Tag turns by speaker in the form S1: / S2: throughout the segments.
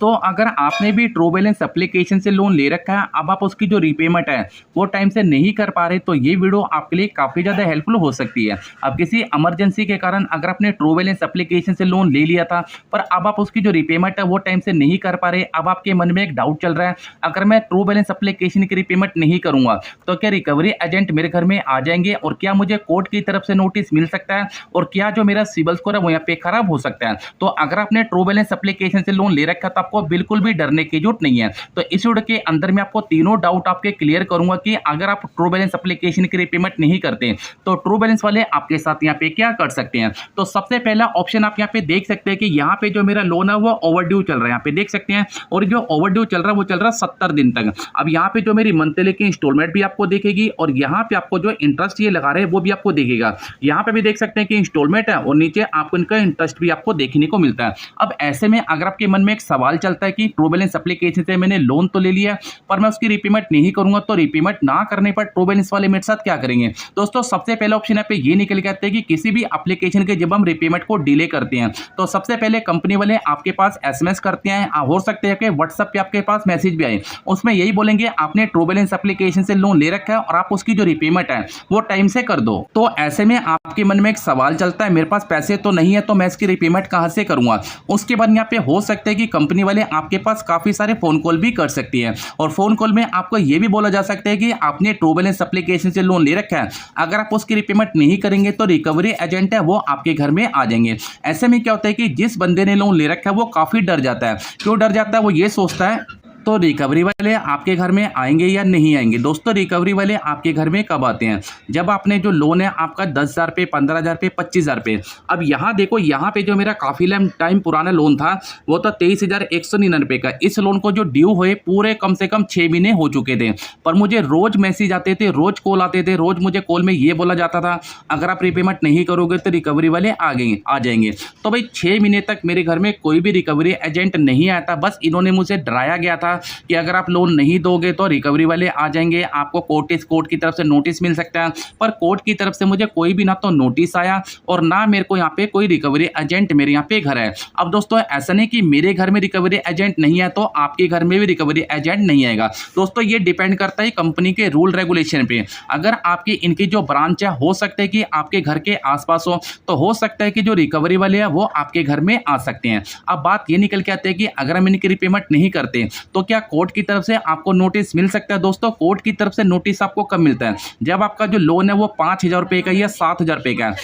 S1: तो अगर आपने भी ट्रू बैलेंस एप्लीकेशन से लोन ले रखा है, अब आप उसकी जो रीपेमेंट है वो टाइम से नहीं कर पा रहे, तो ये वीडियो आपके लिए काफ़ी ज़्यादा हेल्पफुल हो सकती है। अब किसी इमरजेंसी के कारण अगर आपने ट्रू बैलेंस एप्लीकेशन से लोन ले लिया था, पर अब आप उसकी जो रीपेमेंट है वो टाइम से नहीं कर पा रहे, अब आपके मन में एक डाउट चल रहा है, अगर मैं ट्रू बैलेंस एप्लीकेशन की रीपेमेंट नहीं करूंगा तो क्या रिकवरी एजेंट मेरे घर में आ जाएंगे, और क्या मुझे कोर्ट की तरफ से नोटिस मिल सकता है, और क्या जो मेरा सिबिल स्कोर है वो यहाँ पे खराब हो सकता है। तो अगर आपने ट्रू बैलेंस एप्लीकेशन से लोन ले रखा तो आपको बिल्कुल भी डरने की जरूरत नहीं है। तो इस वीडियो के अंदर मैं आपको तीनों डाउट आपके क्लियर करूंगा कि अगर आप ट्रू बैलेंस एप्लीकेशन की रीपेमेंट नहीं करते तो ट्रू बैलेंस वाले आपके साथ यहाँ पे क्या कर सकते हैं। तो सबसे पहला ऑप्शन आप यहाँ पे देख सकते हैं कि यहाँ पे जो मेरा लोन है वो ओवरड्यू चल रहा है, यहाँ पे देख सकते हैं, और जो ओवरड्यू चल रहा है वो चल रहा है 70 दिन तक। अब यहाँ पे जो मेरी मंथली की इंस्टॉलमेंट भी आपको देखेगी, और यहाँ पे आपको जो इंटरेस्ट ये लगा रहे हैं वो भी आपको देखेगा। यहाँ पे भी देख सकते हैं कि इंस्टॉलमेंट है और नीचे आपको इनका इंटरेस्ट भी आपको देखने को मिलता है। अब ऐसे में अगर आपके मन में एक सवाल चलता है कि ट्रू बैलेंस एप्लीकेशन से मैंने लोन तो ले लिया पर मैं उसकी रीपेमेंट नहीं करूंगा, तो रीपेमेंट ना करने पर ट्रू बैलेंस वाले मेरे साथ क्या करेंगे। दोस्तों सबसे पहला ऑप्शन यहाँ पे ये निकल के आता है कि किसी भी एप्लीकेशन के जब हम रीपेमेंट को डिले करते हैं तो सबसे पहले कंपनी वाले आपके पास एसएमएस करते हैं, हो सकते हैं कि व्हाट्सएप पे आपके पास मैसेज भी आए, उसमें यही बोलेंगे आपने ट्रू बैलेंस एप्लीकेशन से लोन ले रखा है और आप उसकी जो रीपेमेंट है वो टाइम से कर दो। तो ऐसे में आपके मन में एक सवाल चलता है, मेरे पास पैसे तो नहीं है तो मैं इसकी रीपेमेंट कहां से करूंगा। उसके बाद यहाँ पे हो सकता है कि कंपनी वाले आपके पास काफी सारे फोन कॉल भी कर सकती है, और फोन कॉल में आपको यह भी बोला जा सकता है कि आपने ट्रू बैलेंस एप्लीकेशन से लोन ले रखा है, अगर आप उसकी रीपेमेंट नहीं करेंगे तो रिकवरी एजेंट है वो आपके घर में आ जाएंगे। ऐसे में क्या होता है कि जिस बंदे ने लोन ले रखा है वो काफी डर जाता है। क्यों डर जाता है, वो ये सोचता है तो रिकवरी वाले आपके घर में आएंगे या नहीं आएंगे। दोस्तों रिकवरी वाले आपके घर में कब आते हैं, जब आपने जो लोन है आपका 10,000 पे, 15,000 पे, 25,000 पे। अब यहाँ देखो, यहाँ पे जो मेरा काफी टाइम पुराना लोन था वो तो 23,199 का। इस लोन को जो ड्यू हुए पूरे कम से कम 6 महीने हो चुके थे, पर मुझे रोज मैसेज आते थे, रोज कॉल आते थे, रोज मुझे कॉल में ये बोला जाता था अगर आप रीपेमेंट नहीं करोगे तो रिकवरी वाले आ जाएंगे। तो भाई 6 महीने तक मेरे घर में कोई भी रिकवरी एजेंट नहीं आया था, बस इन्होंने मुझे डराया गया था कि अगर आप लोन नहीं दोगे तो रिकवरी वाले आ जाएंगे, आपको कोर्ट की तरफ से नोटिस मिल सकता है। पर कोर्ट की तरफ से मुझे कोई भी ना तो नोटिस आया और ना मेरे को यहाँ पे कोई रिकवरी एजेंट मेरे यहाँ पे घर है। अब दोस्तों ऐसा नहीं कि मेरे घर में रिकवरी एजेंट नहीं है तो आपके घर में भी रिकवरी एजेंट नहीं आएगा। दोस्तों ये डिपेंड करता है कंपनी के रूल रेगुलेशन पे। अगर आपकी इनकी जो ब्रांच है हो सकता है कि आपके घर के आसपास तो हो सकता है कि जो रिकवरी वाले हैं वो आपके घर में आ सकते हैं। अब बात ये निकल के आती है कि अगर हम इनकी रीपेमेंट नहीं करते तो क्या कोर्ट की तरफ से आपको नोटिस मिल सकता है। दोस्तों कोर्ट की तरफ से नोटिस आपको कब मिलता है, जब आपका जो लोन है वो 5,000 रुपये का या 7,000 रुपये का है।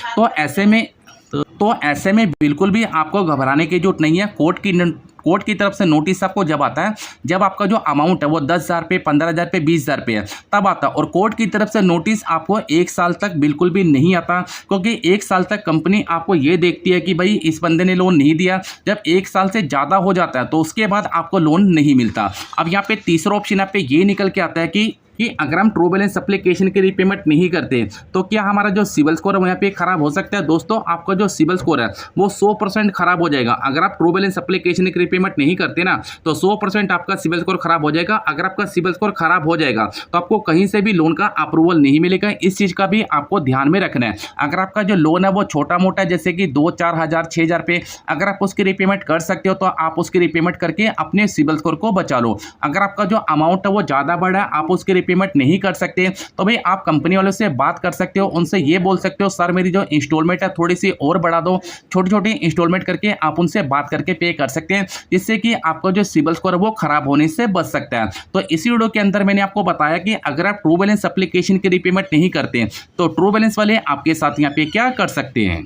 S1: तो ऐसे में बिल्कुल भी आपको घबराने की जरूरत नहीं है। कोर्ट की तरफ से नोटिस आपको जब आता है जब आपका जो अमाउंट है वो 10,000 पे, 15,000 पे, 20,000 पे है, तब आता है। और कोर्ट की तरफ से नोटिस आपको 1 साल तक बिल्कुल भी नहीं आता, क्योंकि 1 साल तक कंपनी आपको ये देखती है कि भाई इस बंदे ने लोन नहीं दिया। जब 1 साल से ज़्यादा हो जाता है तो उसके बाद आपको लोन नहीं मिलता। अब यहाँ पे तीसरा ऑप्शन यहाँ पे ये निकल के आता है कि अगर हम ट्रू बैलेंस एप्लीकेशन की रीपेमेंट नहीं करते तो क्या हमारा जो सिबिल स्कोर है वो यहाँ पे खराब हो सकता है। दोस्तों आपका जो सिबिल स्कोर है वो 100% खराब हो जाएगा। अगर आप ट्रू बैलेंस एप्लीकेशन की रीपेमेंट नहीं करते ना तो 100% आपका सिबिल स्कोर खराब हो जाएगा। अगर आपका सिबिल स्कोर खराब हो जाएगा तो आपको कहीं से भी लोन का अप्रूवल नहीं मिलेगा। इस चीज़ का भी आपको ध्यान में रखना है। अगर आपका जो लोन है वो छोटा मोटा जैसे कि 2-4 हज़ार 6,000 पे, अगर आप उसकी रीपेमेंट कर सकते हो तो आप उसकी रीपेमेंट करके अपने सिबिल स्कोर को बचा लो। अगर आपका जो अमाउंट है वो ज़्यादा बड़ा है, आप उसकी रीपेमेंट नहीं कर सकते तो भाई आप कंपनी वालों से बात कर सकते हो, उनसे ये बोल सकते हो सर मेरी जो इंस्टॉलमेंट है थोड़ी सी और बढ़ा दो। छोटी छोटी इंस्टॉलमेंट करके आप उनसे बात करके पे कर सकते हैं, जिससे कि आपका जो सिबिल स्कोर है वो खराब होने से बच सकता है। तो इसी वीडियो के अंदर मैंने आपको बताया कि अगर आप ट्रू बैलेंस एप्लीकेशन की रीपेमेंट नहीं करते तो ट्रू बैलेंस वाले आपके साथ यहाँ पे क्या कर सकते हैं।